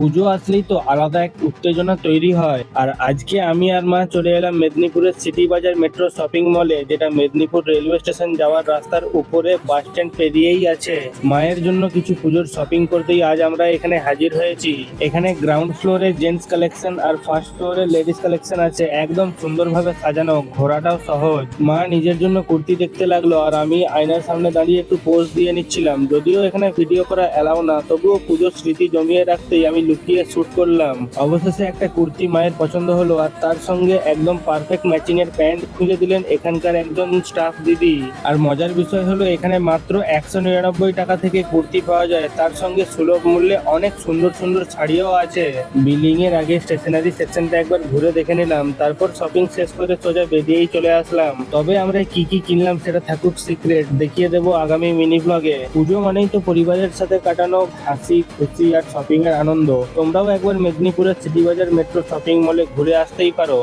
পুজো আসলেই তো আলাদা এক উত্তেজনা তৈরি হয়। আর আজকে আমি আর মা চলে এলাম মেদিনীপুরের সিটি বাজার মেট্রো শপিং মলে, যেটা মেদিনীপুর রেলওয়ে স্টেশন যাওয়ার রাস্তার উপরে বাস স্ট্যান্ড পেরিয়েই আছে। মায়ের জন্য কিছু পুজোর শপিং করতেই আজ আমরা এখানে হাজির হয়েছি। এখানে গ্রাউন্ড ফ্লোরে জেন্টস কালেকশন আর ফার্স্ট ফ্লোরে লেডিস কালেকশন আছে, একদম সুন্দরভাবে সাজানো, ঘোরাটাও সহজ। মা নিজের জন্য কুর্তি দেখতে লাগলো আর আমি আয়নার সামনে দাঁড়িয়ে একটু পোজ দিয়ে নিচ্ছিলাম। যদিও এখানে ভিডিও করা এলাও না, তবুও পুজোর স্মৃতি জমিয়ে রাখতেই আমি লুকিয়ে শুট করলাম। অবশেষে একটা কুর্তি মায়ের পছন্দ হলো আর তার সঙ্গে একদম পারফেক্ট ম্যাচিং এর প্যান্ট খুঁজে দিলেন এখানকার একজন স্টাফ দিদি। আর মজার বিষয় হলো এখানে মাত্র 199 টাকা থেকে কুর্তি পাওয়া যায়, তার সঙ্গে সুলভ মূল্যে অনেক সুন্দর সুন্দর শাড়িও আছে। বিলিং এর আগে স্টেশনারি সেকশনটা একবার ঘুরে দেখে নিলাম, তারপর শপিং শেষ করে সোজা বেরিয়েই চলে আসলাম। তবে আমরা কি কি কিনলাম সেটা থাকুক সিক্রেট, দেখিয়ে দেবো আগামী মিনি ব্লগে। পুজো মানেই তো পরিবারের সাথে কাটানো হাসি খুশি আর শপিং এর আনন্দ। তোমরাও একবার মেদিনীপুরের সিটি বাজার মেট্রো শপিং মলে ঘুরে আসতেই পারো।